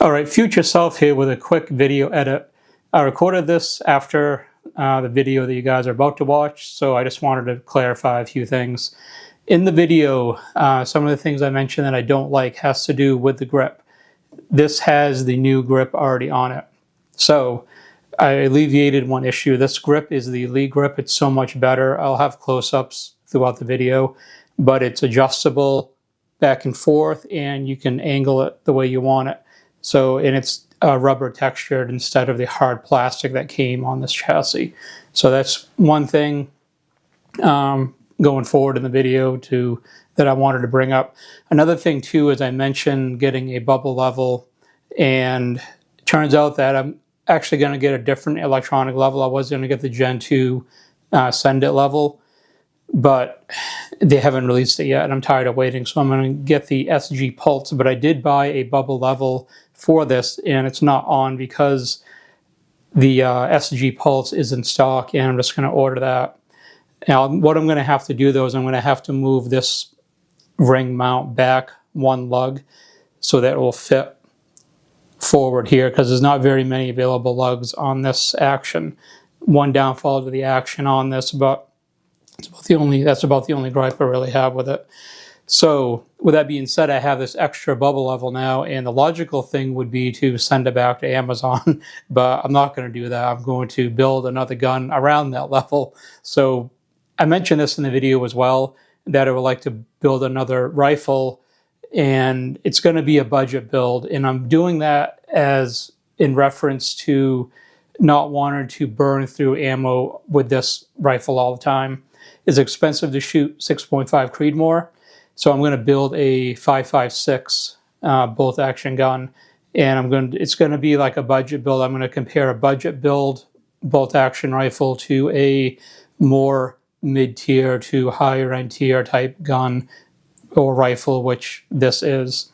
All right, future self here with a quick video edit. I recorded this after the video that you guys are about to watch, so I just wanted to clarify a few things. In the video, some of the things I mentioned that I don't like has to do with the grip. This has the new grip already on it. So I alleviated one issue. This grip is the Elite grip. It's so much better. I'll have close-ups throughout the video, but it's adjustable back and forth, and you can angle it the way you want it. So, and it's rubber textured instead of the hard plastic that came on this chassis. So that's one thing going forward in the video that I wanted to bring up. Another thing too is I mentioned getting a bubble level, and it turns out that I'm actually going to get a different electronic level. I was going to get the Gen 2 Send It level, but they haven't released it yet, and I'm tired of waiting, so I'm going to get the SG Pulse. But I did buy a bubble level for this, and it's not on because the SG Pulse is in stock, and I'm just going to order that. Now, what I'm going to have to do, though, is I'm going to have to move this ring mount back one lug so that it will fit forward here, because there's not very many available lugs on this action. One downfall to the action on this, but that's about the only gripe I really have with it. So with that being said, I have this extra bubble level now, and the logical thing would be to send it back to Amazon, but I'm not going to do that. I'm going to build another gun around that level. So I mentioned this in the video as well, that I would like to build another rifle, and it's going to be a budget build, and I'm doing that as in reference to not wanting to burn through ammo with this rifle all the time. It's expensive to shoot 6.5 Creedmoor, so I'm going to build a 5.56 bolt action gun, and it's going to be like a budget build. I'm going to compare a budget build bolt action rifle to a more mid-tier to higher end tier type gun or rifle, which this is,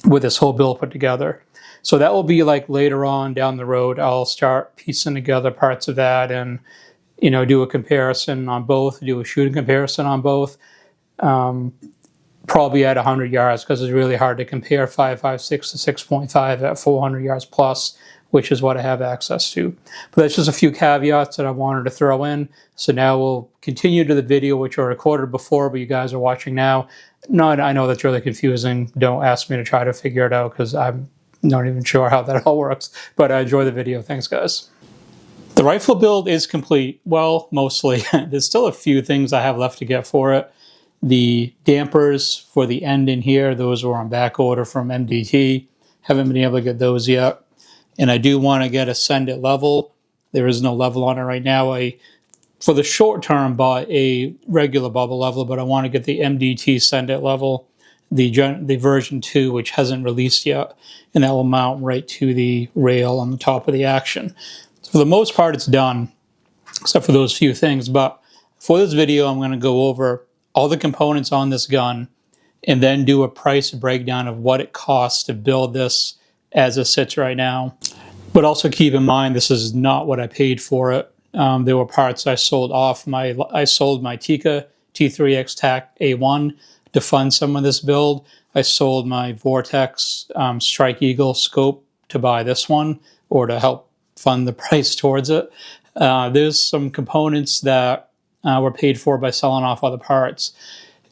with this whole build put together. So that will be like later on down the road. I'll start piecing together parts of that and, you know, do a comparison on both, do a shooting comparison on both. Probably at 100 yards, because it's really hard to compare 5.56 to 6.5 at 400 yards plus, which is what I have access to. But that's just a few caveats that I wanted to throw in. So now we'll continue to the video, which I recorded before, but you guys are watching now. No, I know that's really confusing. Don't ask me to try to figure it out, because I'm not even sure how that all works. But I enjoy the video. Thanks, guys. The rifle build is complete. Well, mostly. There's still a few things I have left to get for it. The dampers for the end in here, those were on back order from MDT. Haven't been able to get those yet. And I do want to get a Send It level. There is no level on it right now. For the short term, bought a regular bubble level, but I want to get the MDT Send It level, the version 2, which hasn't released yet, and that will mount right to the rail on the top of the action. So for the most part, it's done, except for those few things. But for this video, I'm going to go over all the components on this gun, and then do a price breakdown of what it costs to build this as it sits right now. But also keep in mind, this is not what I paid for it. There were parts I sold off. I sold my Tikka T3X TAC A1 to fund some of this build. I sold my Vortex Strike Eagle scope to buy this one, or to help fund the price towards it. There's some components that were paid for by selling off other parts.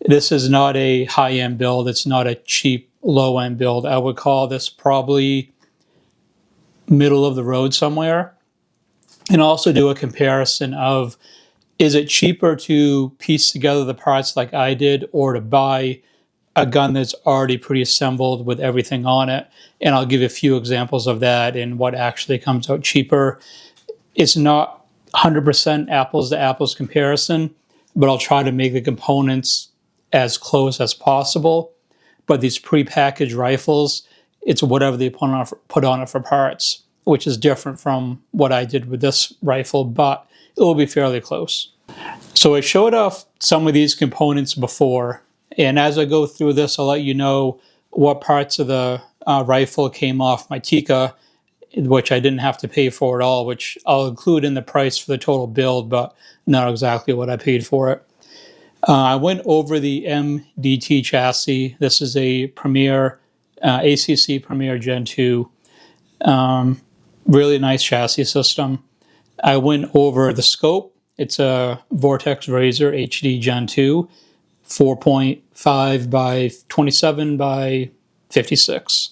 This is not a high-end build. It's not a cheap, low-end build. I would call this probably middle of the road somewhere. And also do a comparison of, is it cheaper to piece together the parts like I did, or to buy a gun that's already pre-assembled with everything on it? And I'll give a few examples of that and what actually comes out cheaper. It's not 100% apples to apples comparison, but I'll try to make the components as close as possible. But these pre-packaged rifles, it's whatever they put on it for parts, which is different from what I did with this rifle, but it will be fairly close. So I showed off some of these components before, and as I go through this, I'll let you know what parts of the rifle came off my Tikka, which I didn't have to pay for at all, which I'll include in the price for the total build, but not exactly what I paid for it. I went over the MDT chassis. This is a Premier ACC Premier Gen 2. Really nice chassis system. I went over the scope. It's a Vortex Razor HD Gen 2, 4.5 by 27 by 56.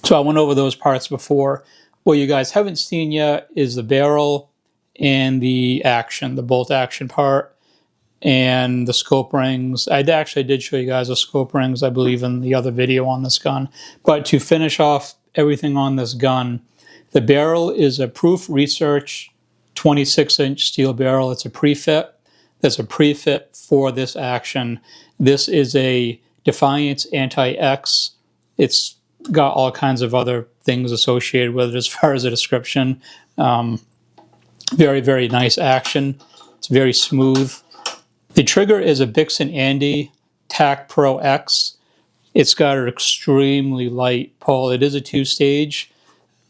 So I went over those parts before. What you guys haven't seen yet is the barrel and the bolt action part, and the scope rings. I actually did show you guys the scope rings, I believe, in the other video on this gun. But to finish off everything on this gun, the barrel is a Proof Research 26-inch steel barrel. It's a pre-fit. There's a pre-fit for this action. This is a Defiance Anti-X. It's got all kinds of other things associated with it as far as a description. Very, very nice action. It's very smooth. The trigger is a Bixen Andy TAC Pro X. It's got an extremely light pull. It is a 2-stage.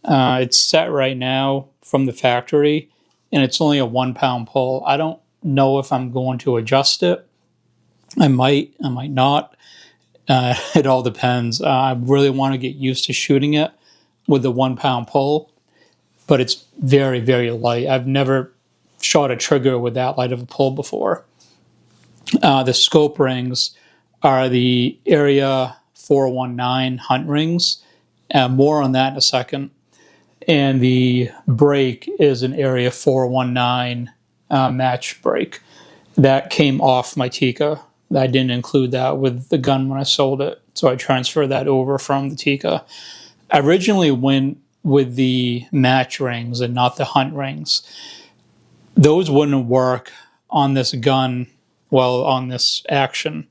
It's set right now from the factory, and it's only a 1-pound pull. I don't know if I'm going to adjust it. I might not. It all depends. I really want to get used to shooting it with the 1-pound pull, but it's very, very light. I've never shot a trigger with that light of a pull before. The scope rings are the Area 419 hunt rings. More on that in a second. And the brake is an Area 419 match brake. That came off my Tikka. I didn't include that with the gun when I sold it, so I transferred that over from the Tikka. I originally went with the match rings and not the hunt rings. Those wouldn't work on this gun, well, on this action,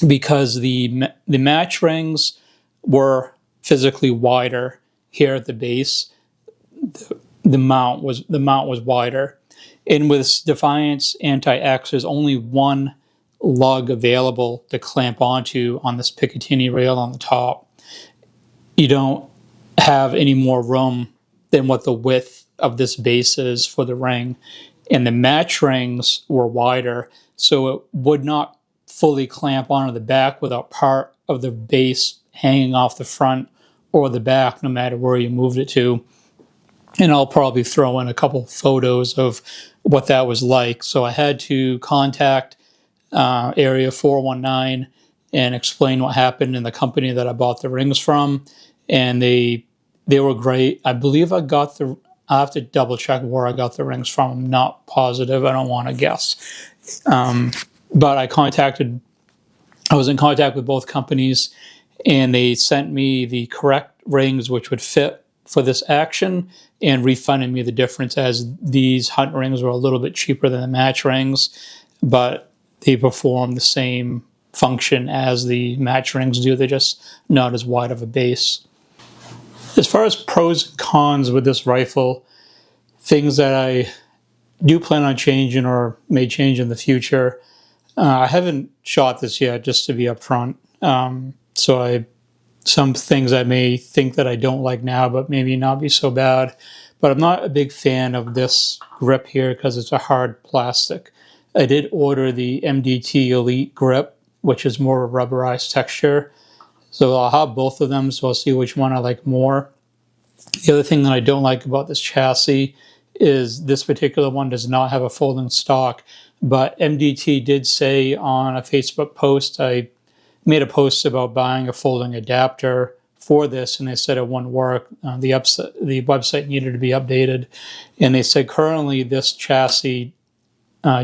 because the match rings were physically wider here at the base. The mount was wider, and with Defiance Anti-X, there's only one lug available to clamp onto on this Picatinny rail on the top. You don't have any more room than what the width of this base is for the ring, and the match rings were wider, so it would not fully clamp onto the back without part of the base hanging off the front or the back, no matter where you moved it to. And I'll probably throw in a couple photos of what that was like. So I had to contact Area 419 and explain what happened in the company that I bought the rings from, and they were great. I believe I have to double check where I got the rings from. I'm not positive. I don't want to guess. But I was in contact with both companies, and they sent me the correct rings which would fit for this action and refunded me the difference, as these hunt rings were a little bit cheaper than the match rings, but they perform the same function as the match rings do. They're just not as wide of a base. As far as pros and cons with this rifle, things that I do plan on changing or may change in the future, I haven't shot this yet, just to be upfront. Some things I may think that I don't like now, but maybe not be so bad. But I'm not a big fan of this grip here because it's a hard plastic. I did order the MDT Elite grip, which is more of a rubberized texture. So I'll have both of them, so I'll see which one I like more. The other thing that I don't like about this chassis is this particular one does not have a folding stock, but MDT did say on a Facebook post, I made a post about buying a folding adapter for this, and they said it wouldn't work. The website needed to be updated, and they said currently this chassis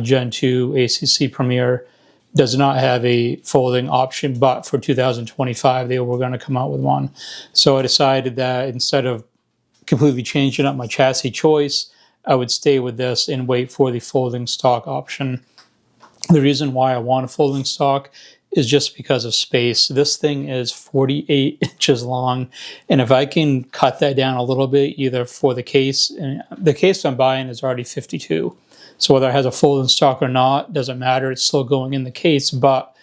Gen 2 ACC Premier does not have a folding option, but for 2025 they were going to come out with one. So I decided that instead of completely changing up my chassis choice, I would stay with this and wait for the folding stock option. The reason why I want a folding stock is just because of space. This thing is 48 inches long, and if I can cut that down a little bit, either for the case, and the case I'm buying is already 52. So whether it has a folding stock or not, doesn't matter. It's still going in the case, but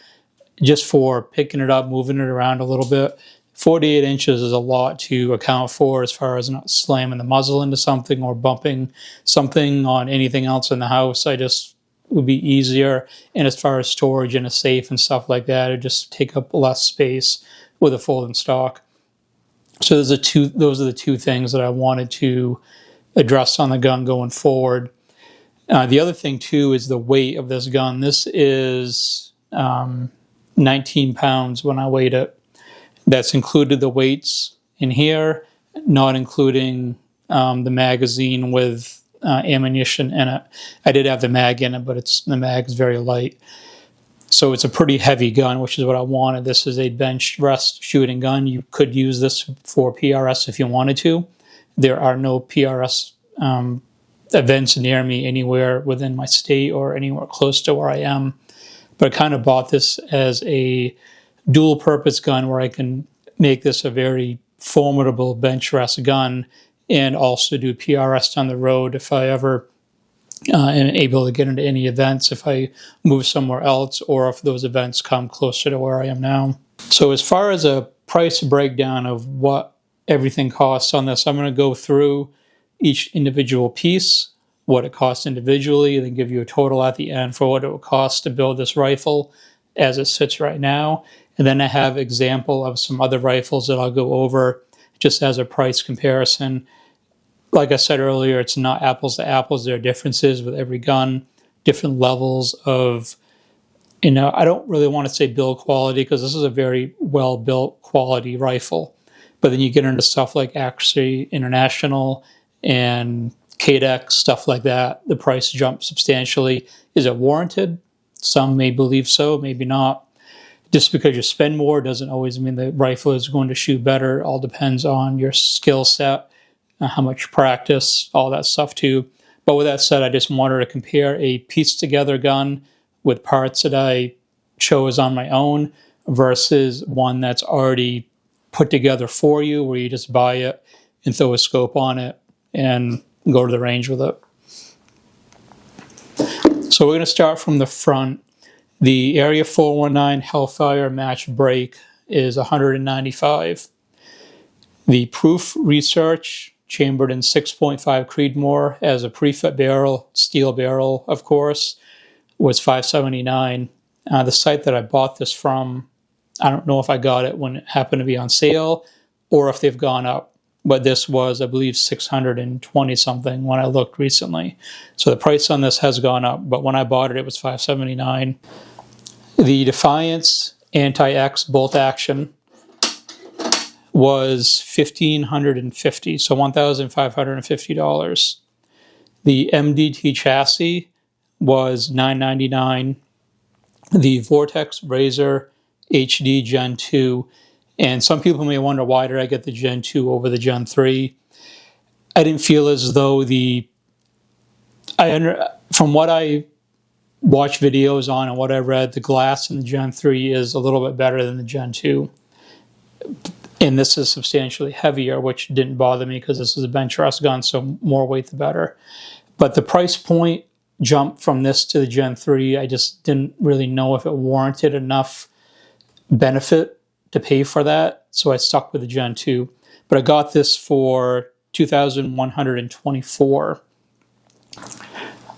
just for picking it up, moving it around a little bit, 48 inches is a lot to account for as far as not slamming the muzzle into something or bumping something on anything else in the house. Would be easier, and as far as storage in a safe and stuff like that, it just take up less space with a folding stock. So those are the two things that I wanted to address on the gun going forward. The other thing too is the weight of this gun. This is 19 pounds when I weighed it. That's included the weights in here, not including the magazine with ammunition in it. I did have the mag in it, but the mag is very light. So it's a pretty heavy gun, which is what I wanted. This is a bench rest shooting gun. You could use this for PRS if you wanted to. There are no PRS events near me anywhere within my state or anywhere close to where I am. But I kind of bought this as a dual purpose gun where I can make this a very formidable bench rest gun and also do PRS on the road if I ever am able to get into any events, if I move somewhere else, or if those events come closer to where I am now. So as far as a price breakdown of what everything costs on this, I'm going to go through each individual piece, what it costs individually, and then give you a total at the end for what it will cost to build this rifle as it sits right now. And then I have example of some other rifles that I'll go over just as a price comparison. Like I said earlier, it's not apples to apples. There are differences with every gun, different levels of, I don't really want to say build quality because this is a very well-built quality rifle. But then you get into stuff like Accuracy International and Cadex, stuff like that. The price jumps substantially. Is it warranted? Some may believe so, maybe not. Just because you spend more doesn't always mean the rifle is going to shoot better. It all depends on your skill set, how much practice, all that stuff too. But with that said, I just wanted to compare a pieced together gun with parts that I chose on my own versus one that's already put together for you, where you just buy it and throw a scope on it and go to the range with it. So we're going to start from the front. The Area 419 Hellfire match break is $195. The Proof Research chambered in 6.5 Creedmoor as a prefit barrel, steel barrel, of course, was $579. The site that I bought this from, I don't know if I got it when it happened to be on sale or if they've gone up, but this was, I believe, $620 something when I looked recently. So the price on this has gone up, but when I bought it, it was $579. The Defiance Anti-X bolt action was $1,550, so $1,550. The MDT chassis was $999. The Vortex Razor HD Gen 2, and some people may wonder, why did I get the Gen 2 over the Gen 3? I didn't feel as though from what I watched videos on and what I read, the glass in the Gen 3 is a little bit better than the Gen 2. And this is substantially heavier, which didn't bother me because this is a bench rest gun, so more weight the better. But the price point jump from this to the Gen 3, I just didn't really know if it warranted enough benefit to pay for that, so I stuck with the Gen 2. But I got this for $2,124.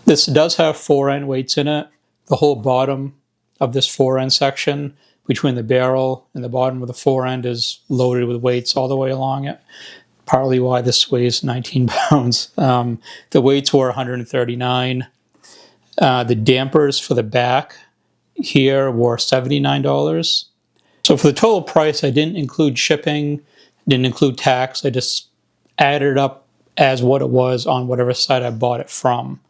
This does have fore-end weights in it. The whole bottom of this fore-end section between the barrel and the bottom of the fore-end is loaded with weights all the way along it. Partly why this weighs 19 pounds. The weights were 139. The dampers for the back here were $79. So for the total price, I didn't include shipping, didn't include tax. I just added it up as what it was on whatever site I bought it from.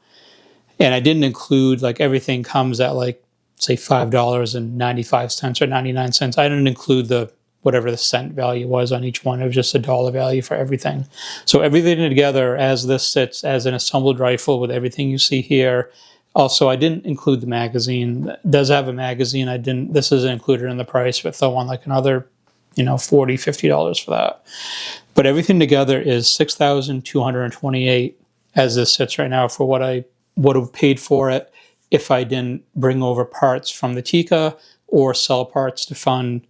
And I didn't include, like, everything comes at, like, say $5.95 or 99 cents. I didn't include whatever the cent value was on each one. It was just a dollar value for everything. So everything together, as this sits as an assembled rifle with everything you see here. Also, I didn't include the magazine. It does have a magazine. This isn't included in the price, but throw on like another, $40, $50 for that. But everything together is $6,228 as this sits right now for what I would have paid for it if I didn't bring over parts from the Tikka or sell parts to fund,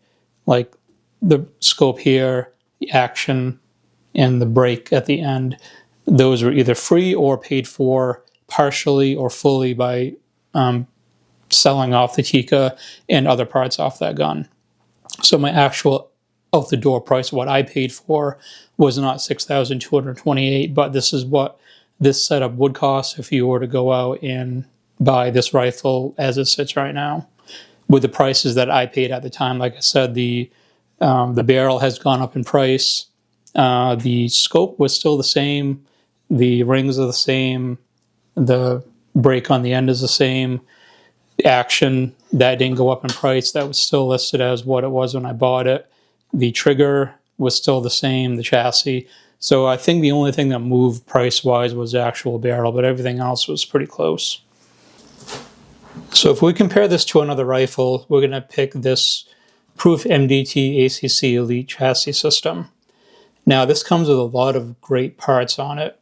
like the scope here, the action, and the break at the end. Those were either free or paid for partially or fully by selling off the Tikka and other parts off that gun. So my actual out the door price, what I paid for, was not $6,228, but this is what this setup would cost if you were to go out and buy this rifle as it sits right now. With the prices that I paid at the time, like I said, the barrel has gone up in price. The scope was still the same. The rings are the same. The break on the end is the same. The action, that didn't go up in price. That was still listed as what it was when I bought it. The trigger was still the same, the chassis. So I think the only thing that moved price-wise was the actual barrel, but everything else was pretty close. So if we compare this to another rifle, we're going to pick this Proof MDT ACC Elite chassis system. Now this comes with a lot of great parts on it.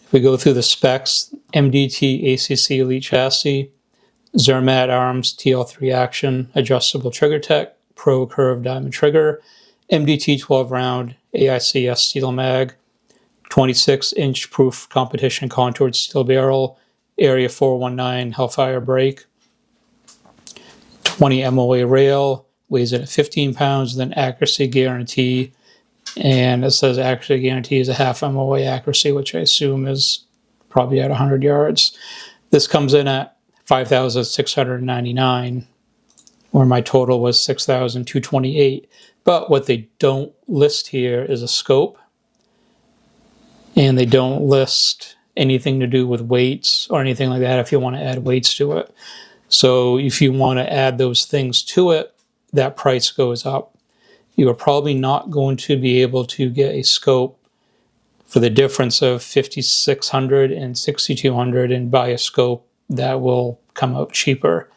If we go through the specs, MDT ACC Elite chassis, Zermatt Arms TL3 action, adjustable trigger tech, Pro Curve diamond trigger, MDT 12 round AICS steel mag, 26-inch proof competition contoured steel barrel, Area 419 Hellfire brake, 20 MOA rail, weighs in at 15 pounds, then accuracy guarantee, and it says accuracy guarantee is a half MOA accuracy, which I assume is probably at 100 yards. This comes in at $5,699, where my total was $6,228. But what they don't list here is a scope, and they don't list anything to do with weights or anything like that if you want to add weights to it. So if you want to add those things to it, that price goes up. You are probably not going to be able to get a scope for the difference of $5,600 and $6,200 and buy a scope that will come out cheaper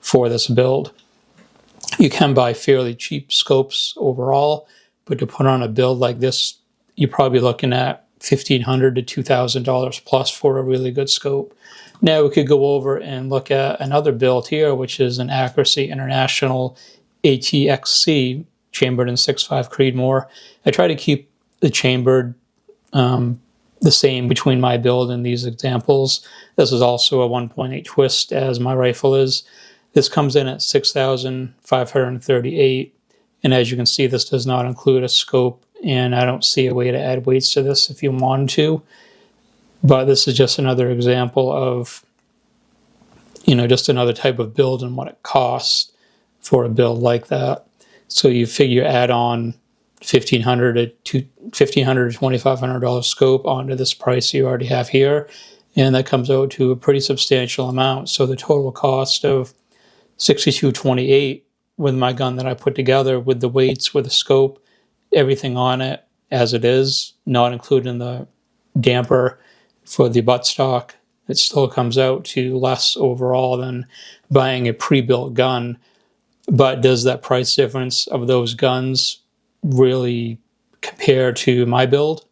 for this build. You can buy fairly cheap scopes overall, but to put on a build like this, you're probably looking at $1,500 to $2,000 plus for a really good scope. Now we could go over and look at another build here, which is an Accuracy International ATXC chambered in 6.5 Creedmoor. I try to keep the chambered the same between my build and these examples. This is also a 1.8 twist as my rifle is. This comes in at $6,538, and as you can see, this does not include a scope, and I don't see a way to add weights to this if you wanted to. But this is just another example of, just another type of build and what it costs for a build like that. So you figure add on $1,500 to $2,500 scope onto this price you already have here, and that comes out to a pretty substantial amount. So the total cost of $6,228 with my gun that I put together, with the weights, with the scope, everything on it as it is, not including the damper for the buttstock, it still comes out to less overall than buying a pre-built gun. But does that price difference of those guns really compare to my build?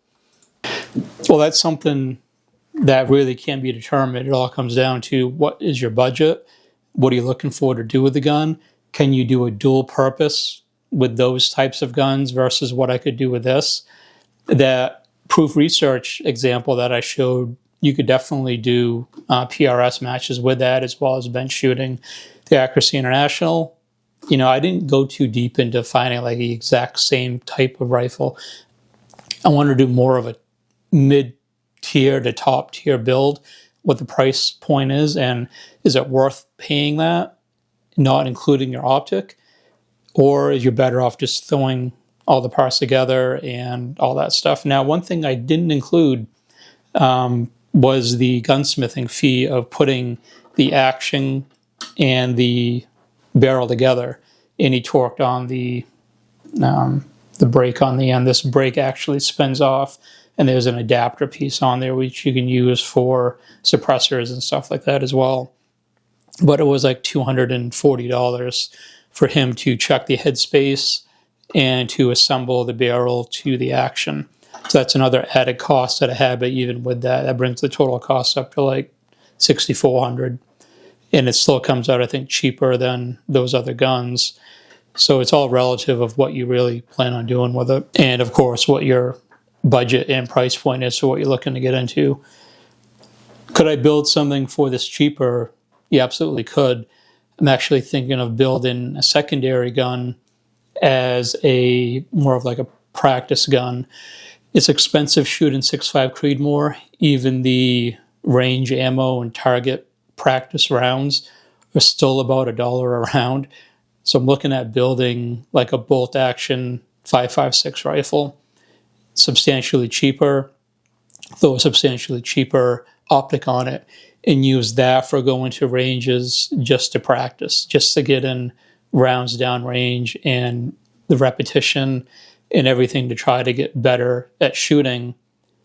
Well, that's something that really can be determined. It all comes down to what is your budget? What are you looking for to do with the gun? Can you do a dual purpose with those types of guns versus what I could do with this? That Proof Research example that I showed, you could definitely do PRS matches with that, as well as bench shooting. The Accuracy International, I didn't go too deep into finding like the exact same type of rifle. I wanted to do more of a mid-tier to top-tier build, what the price point is, and is it worth paying that, not including your optic, or is you better off just throwing all the parts together and all that stuff. Now, one thing I didn't include was the gunsmithing fee of putting the action and the barrel together. And he torqued on the brake on the end. This brake actually spins off, and there's an adapter piece on there which you can use for suppressors and stuff like that as well. But it was like $240 for him to check the headspace and to assemble the barrel to the action. So that's another added cost that I had, but even with that, that brings the total cost up to like $6,400. And it still comes out, I think, cheaper than those other guns. So it's all relative of what you really plan on doing with it. And of course, what your budget and price point is, so what you're looking to get into. Could I build something for this cheaper? You absolutely could. I'm actually thinking of building a secondary gun as a more of like a practice gun. It's expensive shooting 6.5 Creedmoor. Even the range ammo and target practice rounds are still about $1 a round. So I'm looking at building like a bolt action 5.56 rifle, substantially cheaper, throw a substantially cheaper optic on it, and use that for going to ranges just to practice, just to get in rounds down range and the repetition and everything to try to get better at shooting,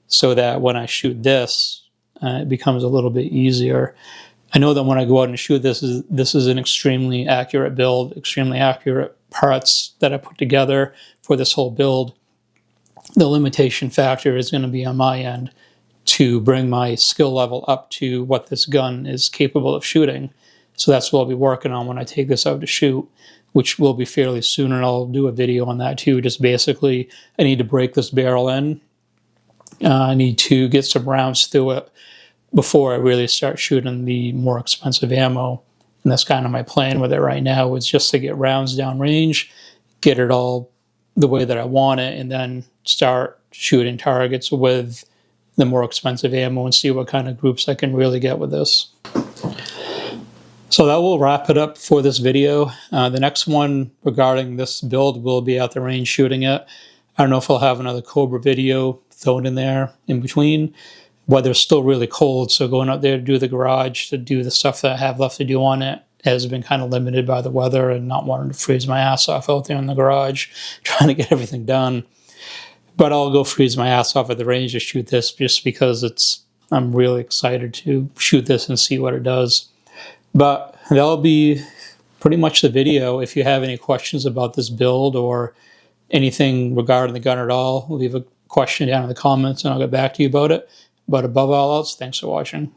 so that when I shoot this, it becomes a little bit easier. I know that when I go out and shoot this is an extremely accurate build, extremely accurate parts that I put together for this whole build. The limitation factor is going to be on my end to bring my skill level up to what this gun is capable of shooting. So that's what I'll be working on when I take this out to shoot, which will be fairly soon, and I'll do a video on that too. Just basically, I need to break this barrel in. I need to get some rounds through it before I really start shooting the more expensive ammo. And that's kind of my plan with it right now, is just to get rounds down range, get it all the way that I want it, and then start shooting targets with the more expensive ammo and see what kind of groups I can really get with this. So that will wrap it up for this video. The next one regarding this build will be at the range shooting it. I don't know if I'll have another Cobra video thrown in there in between. Weather's still really cold, so going out there to do the garage, to do the stuff that I have left to do on it, has been kind of limited by the weather and not wanting to freeze my ass off out there in the garage, trying to get everything done. But I'll go freeze my ass off at the range to shoot this, just because I'm really excited to shoot this and see what it does. But that'll be pretty much the video. If you have any questions about this build or anything regarding the gun at all, leave a question down in the comments and I'll get back to you about it. But above all else, thanks for watching.